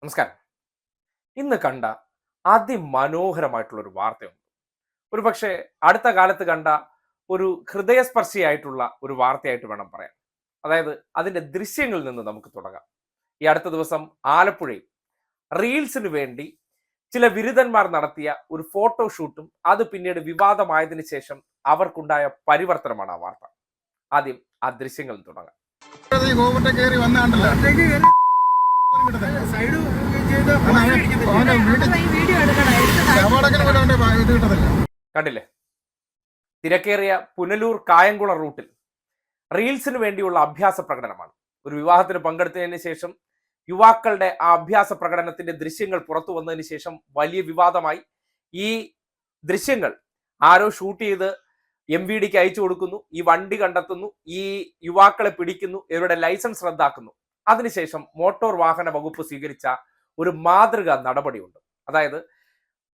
നമസ്കാരം. ഇന്ന് കണ്ട അതിമനോഹരമായിട്ടുള്ളൊരു വാർത്തയുണ്ട്. ഒരു പക്ഷേ അടുത്ത കാലത്ത് കണ്ട ഒരു ഹൃദയസ്പർശിയായിട്ടുള്ള ഒരു വാർത്തയായിട്ട് വേണം പറയാൻ. അതായത് അതിൻ്റെ ദൃശ്യങ്ങളിൽ നിന്ന് നമുക്ക് തുടങ്ങാം. ഈ അടുത്ത ദിവസം ആലപ്പുഴയിൽ റീൽസിന് വേണ്ടി ചില ബിരുദന്മാർ നടത്തിയ ഒരു ഫോട്ടോഷൂട്ടും അത് പിന്നീട് വിവാദമായതിനു ശേഷം അവർക്കുണ്ടായ പരിവർത്തനമാണ് ആ വാർത്ത. ആദ്യം ആ ദൃശ്യങ്ങളിൽ തുടങ്ങാം. കണ്ടില്ലേ, തിരക്കേറിയ പുനലൂർ കായംകുളം റൂട്ടിൽ റീൽസിന് വേണ്ടിയുള്ള അഭ്യാസ പ്രകടനമാണ്. ഒരു വിവാഹത്തിന് പങ്കെടുത്തതിന് ശേഷം യുവാക്കളുടെ ആ അഭ്യാസ പ്രകടനത്തിന്റെ ദൃശ്യങ്ങൾ പുറത്തു വന്നതിന് ശേഷം വലിയ വിവാദമായി. ഈ ദൃശ്യങ്ങൾ ആരോ ഷൂട്ട് ചെയ്ത് MVDക്ക് അയച്ചു കൊടുക്കുന്നു, ഈ വണ്ടി കണ്ടെത്തുന്നു, ഈ യുവാക്കളെ പിടിക്കുന്നു, ഇവരുടെ ലൈസൻസ് റദ്ദാക്കുന്നു. അതിനുശേഷം മോട്ടോർ വാഹന വകുപ്പ് സ്വീകരിച്ച ഒരു മാതൃകാ നടപടിയുണ്ട്. അതായത്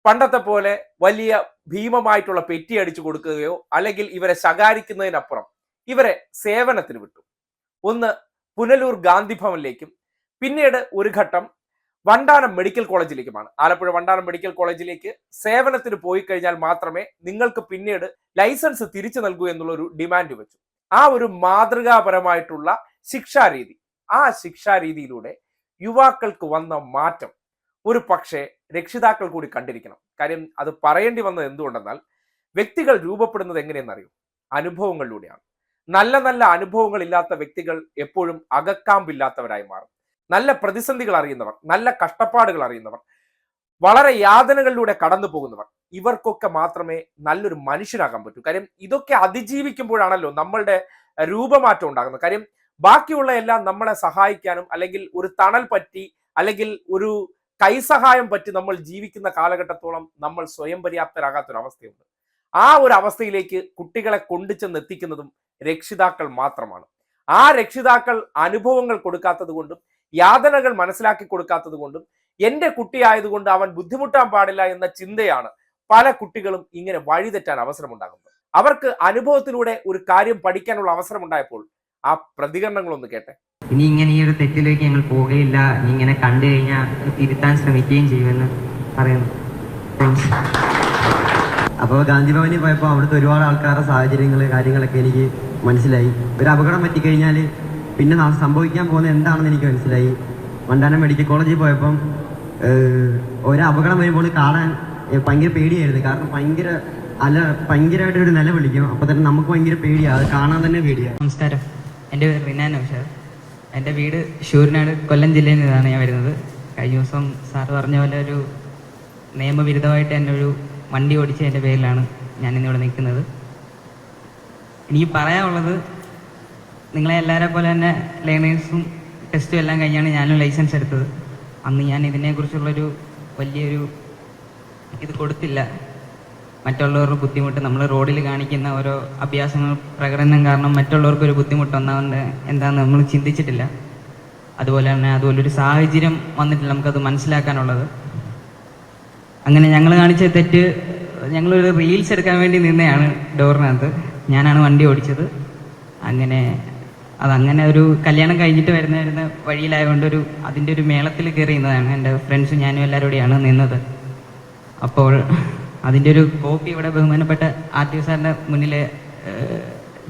പണ്ടത്തെ പോലെ വലിയ ഭീമമായിട്ടുള്ള പെറ്റി അടിച്ചു കൊടുക്കുകയോ അല്ലെങ്കിൽ ഇവരെ ശകാരിക്കുന്നതിനപ്പുറം ഇവരെ സേവനത്തിന് വിട്ടു. ഒന്ന് പുനലൂർ ഗാന്ധി ഭവനിലേക്കും പിന്നീട് ഒരു ഘട്ടം വണ്ടാനം മെഡിക്കൽ കോളേജിലേക്കുമാണ്. ആലപ്പുഴ വണ്ടാനം മെഡിക്കൽ കോളേജിലേക്ക് സേവനത്തിന് പോയി കഴിഞ്ഞാൽ മാത്രമേ നിങ്ങൾക്ക് പിന്നീട് ലൈസൻസ് തിരിച്ചു നൽകൂ എന്നുള്ളൊരു ഡിമാൻഡ് വെച്ചു. ആ ഒരു മാതൃകാപരമായിട്ടുള്ള ശിക്ഷാരീതി, ആ ശിക്ഷാരീതിയിലൂടെ യുവാക്കൾക്ക് വന്ന മാറ്റം ഒരു പക്ഷേ രക്ഷിതാക്കൾ കൂടി കണ്ടിരിക്കണം. കാര്യം അത് പറയേണ്ടി വന്നത് എന്തുകൊണ്ടെന്നാൽ വ്യക്തികൾ രൂപപ്പെടുന്നത് എങ്ങനെയെന്നറിയും, അനുഭവങ്ങളിലൂടെയാണ്. നല്ല നല്ല അനുഭവങ്ങൾ ഇല്ലാത്ത വ്യക്തികൾ എപ്പോഴും അകക്കാമ്പില്ലാത്തവരായി മാറും. നല്ല പ്രതിസന്ധികൾ അറിയുന്നവർ, നല്ല കഷ്ടപ്പാടുകൾ അറിയുന്നവർ, വളരെ യാതനകളിലൂടെ കടന്നു പോകുന്നവർ, ഇവർക്കൊക്കെ മാത്രമേ നല്ലൊരു മനുഷ്യനാകാൻ പറ്റൂ. കാര്യം ഇതൊക്കെ അതിജീവിക്കുമ്പോഴാണല്ലോ നമ്മളുടെ രൂപമാറ്റം ഉണ്ടാകുന്നത്. കാര്യം ബാക്കിയുള്ള എല്ലാം നമ്മളെ സഹായിക്കാനും അല്ലെങ്കിൽ ഒരു തണൽ പറ്റി അല്ലെങ്കിൽ ഒരു കൈസഹായം പറ്റി നമ്മൾ ജീവിക്കുന്ന കാലഘട്ടത്തോളം നമ്മൾ സ്വയം പര്യാപ്തരാകാത്തൊരവസ്ഥയുണ്ട്. ആ ഒരു അവസ്ഥയിലേക്ക് കുട്ടികളെ കൊണ്ടുചെന്ന് എത്തിക്കുന്നതും രക്ഷിതാക്കൾ മാത്രമാണ്. ആ രക്ഷിതാക്കൾ അനുഭവങ്ങൾ കൊടുക്കാത്തത് കൊണ്ടും യാതനകൾ മനസ്സിലാക്കി കൊടുക്കാത്തത് കൊണ്ടും എൻ്റെ കുട്ടിയായതുകൊണ്ട് അവൻ ബുദ്ധിമുട്ടാൻ പാടില്ല എന്ന ചിന്തയാണ് പല കുട്ടികളും ഇങ്ങനെ വഴിതെറ്റാൻ അവസരമുണ്ടാകുന്നത്. അവർക്ക് അനുഭവത്തിലൂടെ ഒരു കാര്യം പഠിക്കാനുള്ള അവസരം ഉണ്ടായപ്പോൾ ആ പ്രതികരണങ്ങളൊന്ന് കേട്ടെ. ഇനി ഇങ്ങനെ ഈ ഒരു തെറ്റിലേക്ക് ഞങ്ങൾ പോവുകയില്ല, ഇങ്ങനെ കണ്ടു കഴിഞ്ഞാൽ തിരുത്താൻ ശ്രമിക്കുകയും ചെയ്യുമെന്ന് പറയുന്നു. അപ്പോൾ ഗാന്ധി ഭവനിൽ പോയപ്പോൾ അവിടുത്തെ ഒരുപാട് ആൾക്കാരുടെ സാഹചര്യങ്ങൾ കാര്യങ്ങളൊക്കെ എനിക്ക് മനസ്സിലായി. ഒരു അപകടം പറ്റിക്കഴിഞ്ഞാൽ പിന്നെ സംഭവിക്കാൻ പോകുന്നത് എന്താണെന്ന് എനിക്ക് മനസ്സിലായി. വണ്ടാനം മെഡിക്കൽ കോളേജിൽ പോയപ്പം ഒരു അപകടം വരുമ്പോൾ കാണാൻ ഭയങ്കര പേടിയായിരുന്നു. കാരണം ഭയങ്കരമായിട്ട് ഒരു നില വിളിക്കും. അപ്പോൾ തന്നെ നമുക്ക് ഭയങ്കര പേടിയാണ്, അത് കാണാൻ തന്നെ പേടിയാണ്. നമസ്കാരം, എൻ്റെ പേര് റിനാൻ നൗഷാദ്. എൻ്റെ വീട് ശൂരനാട്, കൊല്ലം ജില്ലയിൽ നിന്നാണ് ഞാൻ വരുന്നത്. കഴിഞ്ഞ ദിവസം സാറ് പറഞ്ഞ പോലെ ഒരു നിയമവിരുദ്ധമായിട്ട് എന്നെ ഒരു വണ്ടി ഓടിച്ചതിൻ്റെ പേരിലാണ് ഞാനിന്നിവിടെ നിൽക്കുന്നത്. എനിക്ക് പറയാനുള്ളത്, നിങ്ങളെ എല്ലാവരെ പോലെ തന്നെ ലേണേഴ്സും ടെസ്റ്റും എല്ലാം കഴിഞ്ഞാണ് ഞാനും ലൈസൻസ് എടുത്തത്. അന്ന് ഞാൻ ഇതിനെക്കുറിച്ചുള്ളൊരു വലിയൊരു ഇത് കൊടുത്തില്ല. മറ്റുള്ളവരുടെ ബുദ്ധിമുട്ട്, നമ്മൾ റോഡിൽ കാണിക്കുന്ന ഓരോ അഭ്യാസങ്ങൾ പ്രകടനം കാരണം മറ്റുള്ളവർക്കൊരു ബുദ്ധിമുട്ടുണ്ടാവുന്നത് എന്താണെന്ന് നമ്മൾ ചിന്തിച്ചിട്ടില്ല. അതുപോലെ തന്നെ അതുപോലൊരു സാഹചര്യം വന്നിട്ടില്ല നമുക്കത് മനസ്സിലാക്കാനുള്ളത്. അങ്ങനെ ഞങ്ങൾ കാണിച്ച തെറ്റ്, ഞങ്ങളൊരു റീൽസ് എടുക്കാൻ വേണ്ടി നിന്നെയാണ് ഡോറിനകത്ത്. ഞാനാണ് വണ്ടി ഓടിച്ചത്. അതങ്ങനെ ഒരു കല്യാണം കഴിഞ്ഞിട്ട് വരുന്ന വഴിയിലായതുകൊണ്ട് അതിൻ്റെ ഒരു മേളത്തിൽ കയറി നിന്നതാണ്. എൻ്റെ ഫ്രണ്ട്സും ഞാനും എല്ലാവരോടെയാണ് നിന്നത്. അപ്പോൾ അതിൻ്റെ ഒരു കോപ്പി ഇവിടെ ബഹുമാനപ്പെട്ട RTO സാറിൻ്റെ മുന്നിൽ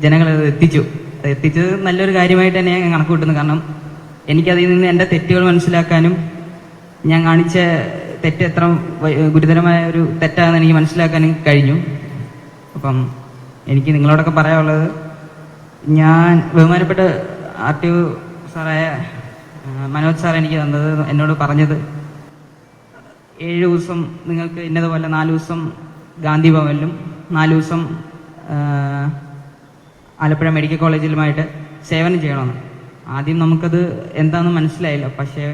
ജനങ്ങൾ എത്തിച്ചത് നല്ലൊരു കാര്യമായിട്ട് തന്നെ ഞാൻ കണക്ക് കൂട്ടുന്നു. കാരണം എനിക്കതിൽ നിന്ന് എൻ്റെ തെറ്റുകൾ മനസ്സിലാക്കാനും ഞാൻ കാണിച്ച തെറ്റ് എത്ര ഗുരുതരമായ ഒരു തെറ്റാണെന്ന് എനിക്ക് മനസ്സിലാക്കാനും കഴിഞ്ഞു. അപ്പം എനിക്ക് നിങ്ങളോടൊക്കെ പറയാനുള്ളത്, ഞാൻ ബഹുമാനപ്പെട്ട RTO സാറായ മനോജ് സാർ എനിക്ക് എന്നോട് പറഞ്ഞത് 7 ദിവസം നിങ്ങൾക്ക് ഇന്നതുപോലെ 4 ദിവസം ഗാന്ധി ഭവനിലും 4 ദിവസം ആലപ്പുഴ മെഡിക്കൽ കോളേജിലുമായിട്ട് സേവനം ചെയ്യണമെന്ന്. ആദ്യം നമുക്കത് എന്താണെന്ന് മനസ്സിലായില്ല. പക്ഷേ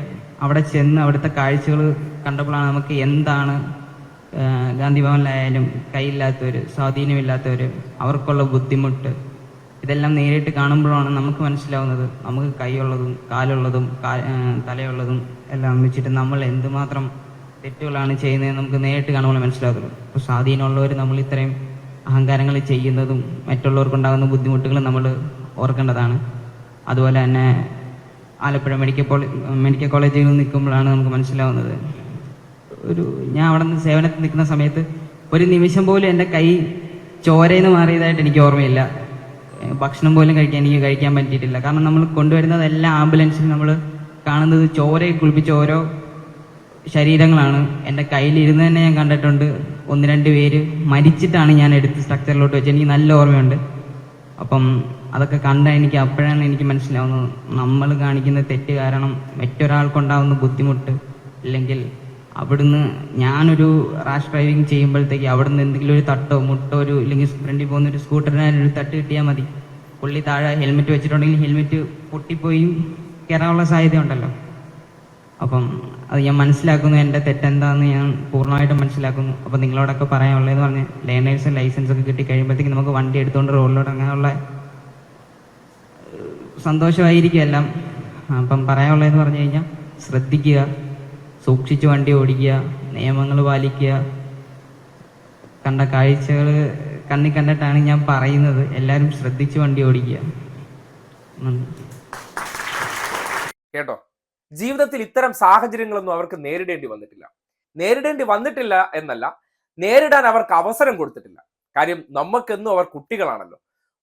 അവിടെ ചെന്ന് അവിടുത്തെ കാഴ്ചകൾ കണ്ടപ്പോഴാണ് നമുക്ക് എന്താണ് ഗാന്ധി ഭവനിലായാലും കൈയില്ലാത്തവർ, സ്വാധീനമില്ലാത്തവർ, അവർക്കുള്ള ബുദ്ധിമുട്ട്, ഇതെല്ലാം നേരിട്ട് കാണുമ്പോഴാണ് നമുക്ക് മനസ്സിലാവുന്നത്. നമുക്ക് കൈയുള്ളതും കാലുള്ളതും തലയുള്ളതും എല്ലാം വെച്ചിട്ട് നമ്മൾ എന്തുമാത്രം തെറ്റുകളാണ് ചെയ്യുന്നത് നമുക്ക് നേരിട്ട് കാണുമ്പോൾ മനസ്സിലാകുള്ളൂ. അപ്പോൾ സ്വാധീനമുള്ളവർ നമ്മൾ ഇത്രയും അഹങ്കാരങ്ങൾ ചെയ്യുന്നതും മറ്റുള്ളവർക്കുണ്ടാകുന്ന ബുദ്ധിമുട്ടുകളും നമ്മൾ ഓർക്കേണ്ടതാണ്. അതുപോലെ തന്നെ ആലപ്പുഴ മെഡിക്കൽ കോളേജിൽ നിൽക്കുമ്പോഴാണ് നമുക്ക് മനസ്സിലാവുന്നത്. ഞാൻ അവിടെ നിന്ന് സേവനത്തിൽ നിൽക്കുന്ന സമയത്ത് ഒരു നിമിഷം പോലും എൻ്റെ കൈ ചോരയിൽ നിന്ന് മാറിയതായിട്ട് എനിക്ക് ഓർമ്മയില്ല. ഭക്ഷണം പോലും എനിക്ക് കഴിക്കാൻ പറ്റിയിട്ടില്ല. കാരണം നമ്മൾ കൊണ്ടുവരുന്നതെല്ലാം ആംബുലൻസിൽ നമ്മൾ കാണുന്നത് ചോരയിൽ കുളിപ്പിച്ച ഓരോ ശരീരങ്ങളാണ്. എൻ്റെ കയ്യിലിരുന്ന് തന്നെ ഞാൻ കണ്ടിട്ടുണ്ട്. 1-2 പേര് മരിച്ചിട്ടാണ് ഞാൻ എടുത്ത് സ്ട്രക്ചറിലോട്ട് വെച്ച്. എനിക്ക് നല്ല ഓർമ്മയുണ്ട്. അപ്പം അതൊക്കെ അപ്പോഴാണ് എനിക്ക് മനസ്സിലാവുന്നത് നമ്മൾ കാണിക്കുന്ന തെറ്റ് കാരണം മറ്റൊരാൾക്കുണ്ടാവുന്ന ബുദ്ധിമുട്ട്, അല്ലെങ്കിൽ അവിടുന്ന് ഞാനൊരു റാഷ് ഡ്രൈവിങ് ചെയ്യുമ്പോഴത്തേക്ക് അവിടുന്ന് എന്തെങ്കിലും ഒരു തട്ടോ മുട്ടോ ഇല്ലെങ്കിൽ ഫ്രണ്ടിൽ പോകുന്ന ഒരു സ്കൂട്ടറിന് ഒരു തട്ട് കിട്ടിയാൽ മതി. പുള്ളി താഴെ ഹെൽമെറ്റ് വെച്ചിട്ടുണ്ടെങ്കിൽ ഹെൽമെറ്റ് പൊട്ടിപ്പോയി കയറാനുള്ള സാധ്യത ഉണ്ടല്ലോ. അപ്പം അത് ഞാൻ മനസ്സിലാക്കുന്നു, എൻ്റെ തെറ്റെന്താണെന്ന് ഞാൻ പൂർണ്ണമായിട്ടും മനസ്സിലാക്കുന്നു. അപ്പം നിങ്ങളോടൊക്കെ പറയാനുള്ളതെന്ന് പറഞ്ഞ് ലേണേഴ്സ് ലൈസൻസ് ഒക്കെ കിട്ടി കഴിയുമ്പോഴത്തേക്ക് നമുക്ക് വണ്ടി എടുത്തുകൊണ്ട് റോഡിലോട്ട് അങ്ങനെയുള്ള സന്തോഷമായിരിക്കും എല്ലാം. അപ്പം പറയാനുള്ളതെന്ന് പറഞ്ഞു കഴിഞ്ഞാൽ ശ്രദ്ധിക്കുക, സൂക്ഷിച്ച് വണ്ടി ഓടിക്കുക, നിയമങ്ങൾ പാലിക്കുക. കണ്ട കാഴ്ചകൾ കണ്ടിട്ടാണ് ഞാൻ പറയുന്നത്. എല്ലാവരും ശ്രദ്ധിച്ച് വണ്ടി ഓടിക്കുക. കേട്ടോ, ജീവിതത്തിൽ ഇത്തരം സാഹചര്യങ്ങളൊന്നും അവർക്ക് നേരിടേണ്ടി വന്നിട്ടില്ല എന്നല്ല, നേരിടാൻ അവർക്ക് അവസരം കൊടുത്തിട്ടില്ല. കാര്യം നമുക്കെന്നും അവർ കുട്ടികളാണല്ലോ.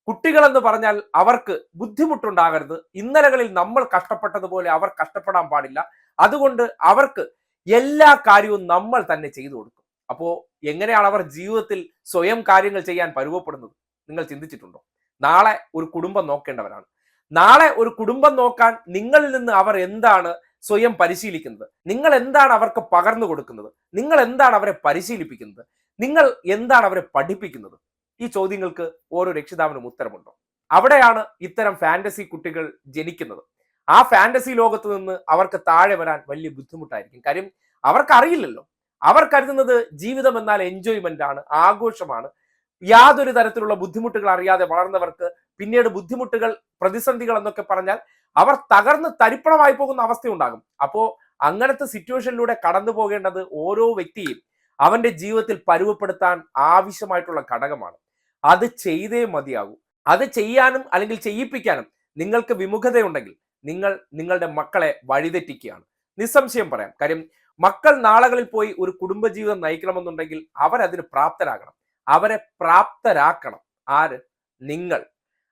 കുട്ടികളെന്ന് പറഞ്ഞാൽ അവർക്ക് ബുദ്ധിമുട്ടുണ്ടാകരുത്. ഇന്നലകളിൽ നമ്മൾ കഷ്ടപ്പെട്ടതുപോലെ അവർ കഷ്ടപ്പെടാൻ പാടില്ല. അതുകൊണ്ട് അവർക്ക് എല്ലാ കാര്യവും നമ്മൾ തന്നെ ചെയ്തു കൊടുക്കും. അപ്പോൾ എങ്ങനെയാണ് അവർ ജീവിതത്തിൽ സ്വയം കാര്യങ്ങൾ ചെയ്യാൻ പരുവപ്പെടുന്നത്? നിങ്ങൾ ചിന്തിച്ചിട്ടുണ്ടോ? നാളെ ഒരു കുടുംബം നോക്കേണ്ടവരാണ്. നാളെ ഒരു കുടുംബം നോക്കാൻ നിങ്ങളിൽ നിന്ന് അവർ എന്താണ് സ്വയം പരിശീലിക്കുന്നത്? നിങ്ങൾ എന്താണ് അവർക്ക് പകർന്നു കൊടുക്കുന്നത്? നിങ്ങൾ എന്താണ് അവരെ പരിശീലിപ്പിക്കുന്നത്? നിങ്ങൾ എന്താണ് അവരെ പഠിപ്പിക്കുന്നത്? ഈ ചോദ്യങ്ങൾക്ക് ഓരോ രക്ഷിതാവിനും ഉത്തരമുണ്ടോ? അവിടെയാണ് ഇത്തരം ഫാന്റസി കുട്ടികൾ ജനിക്കുന്നത്. ആ ഫാന്റസി ലോകത്ത് നിന്ന് അവർക്ക് താഴെ വരാൻ വലിയ ബുദ്ധിമുട്ടായിരിക്കും. കാര്യം അവർക്കറിയില്ലല്ലോ. അവർ കരുതുന്നത് ജീവിതം എന്നാൽ എൻജോയ്മെന്റ് ആണ്, ആഘോഷമാണ്. യാതൊരു തരത്തിലുള്ള ബുദ്ധിമുട്ടുകൾ അറിയാതെ വളർന്നവർക്ക് പിന്നീട് ബുദ്ധിമുട്ടുകൾ, പ്രതിസന്ധികൾ എന്നൊക്കെ പറഞ്ഞാൽ അവർ തകർന്ന് തരിപ്പണമായി പോകുന്ന അവസ്ഥയുണ്ടാകും. അപ്പോ അങ്ങനത്തെ സിറ്റുവേഷനിലൂടെ കടന്നു പോകേണ്ടത് ഓരോ വ്യക്തിയും അവന്റെ ജീവിതത്തിൽ പരുവപ്പെടുത്താൻ ആവശ്യമായിട്ടുള്ള ഘടകമാണ്. അത് ചെയ്തേ മതിയാകൂ. അത് ചെയ്യാനും അല്ലെങ്കിൽ ചെയ്യിപ്പിക്കാനും നിങ്ങൾക്ക് വിമുഖതയുണ്ടെങ്കിൽ നിങ്ങൾ നിങ്ങളുടെ മക്കളെ വഴിതെറ്റിക്കുകയാണ്. നിസ്സംശയം പറയാം. കാര്യം മക്കൾ നാളുകളിൽ പോയി ഒരു കുടുംബജീവിതം നയിക്കണമെന്നുണ്ടെങ്കിൽ അവരതിന് പ്രാപ്തരാകണം. അവരെ പ്രാപ്തരാക്കണം. ആര്? നിങ്ങൾ.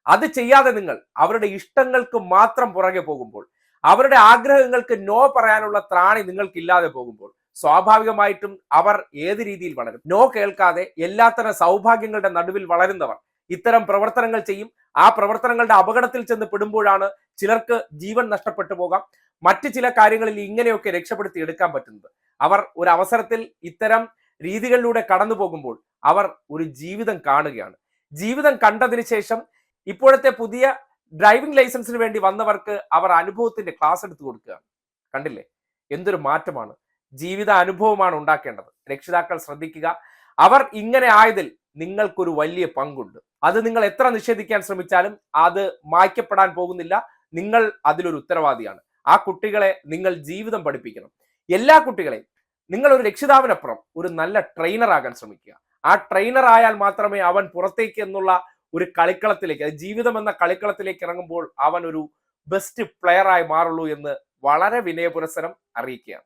അത് ചെയ്യാതെ നിങ്ങൾ അവരുടെ ഇഷ്ടങ്ങൾക്ക് മാത്രം പുറകെ പോകുമ്പോൾ, അവരുടെ ആഗ്രഹങ്ങൾക്ക് നോ പറയാനുള്ള ത്രാണി നിങ്ങൾക്കില്ലാതെ പോകുമ്പോൾ സ്വാഭാവികമായിട്ടും അവർ ഏത് രീതിയിൽ വളരും? നോ കേൾക്കാതെ എല്ലാത്തരം സൗഭാഗ്യങ്ങളുടെ നടുവിൽ വളരുന്നവർ ഇത്തരം പ്രവർത്തനങ്ങൾ ചെയ്യും. ആ പ്രവർത്തനങ്ങളുടെ അപകടത്തിൽ ചെന്ന് പെടുമ്പോഴാണ് ചിലർക്ക് ജീവൻ നഷ്ടപ്പെട്ടു പോകാം. മറ്റു ചില കാര്യങ്ങളിൽ ഇങ്ങനെയൊക്കെ രക്ഷപ്പെടുത്തി എടുക്കാൻ പറ്റുന്നത്. അവർ ഒരു അവസരത്തിൽ ഇത്തരം രീതികളിലൂടെ കടന്നു പോകുമ്പോൾ അവർ ഒരു ജീവിതം കാണുകയാണ്. ജീവിതം കണ്ടതിന് ശേഷം ഇപ്പോഴത്തെ പുതിയ ഡ്രൈവിംഗ് ലൈസൻസിന് വേണ്ടി വന്നവർക്ക് അവർ അനുഭവത്തിന്റെ ക്ലാസ് എടുത്തു കൊടുക്കുകയാണ്. കണ്ടില്ലേ എന്തൊരു മാറ്റമാണ്? ജീവിത അനുഭവമാണ് ഉണ്ടാക്കേണ്ടത്. രക്ഷിതാക്കൾ ശ്രദ്ധിക്കുക. അവർ ഇങ്ങനെ ആയതിൽ നിങ്ങൾക്കൊരു വലിയ പങ്കുണ്ട്. അത് നിങ്ങൾ എത്ര നിഷേധിക്കാൻ ശ്രമിച്ചാലും അത് മായ്ക്കപ്പെടാൻ പോകുന്നില്ല. നിങ്ങൾ അതിലൊരു ഉത്തരവാദിയാണ്. ആ കുട്ടികളെ നിങ്ങൾ ജീവിതം പഠിപ്പിക്കണം. എല്ലാ കുട്ടികളെയും. നിങ്ങൾ ഒരു രക്ഷിതാവിനപ്പുറം ഒരു നല്ല ട്രെയിനർ ആകാൻ ശ്രമിക്കുക. ആ ട്രെയിനർ ആയാൽ മാത്രമേ അവൻ പുറത്തേക്ക് എന്നുള്ള ഒരു കളിക്കളത്തിലേക്ക്, ജീവിതം എന്ന കളിക്കളത്തിലേക്ക് ഇറങ്ങുമ്പോൾ അവൻ ഒരു ബെസ്റ്റ് പ്ലെയർ ആയി മാറുള്ളൂ എന്ന് വളരെ വിനയപുരസ്സരം അറിയിക്കുകയാണ്.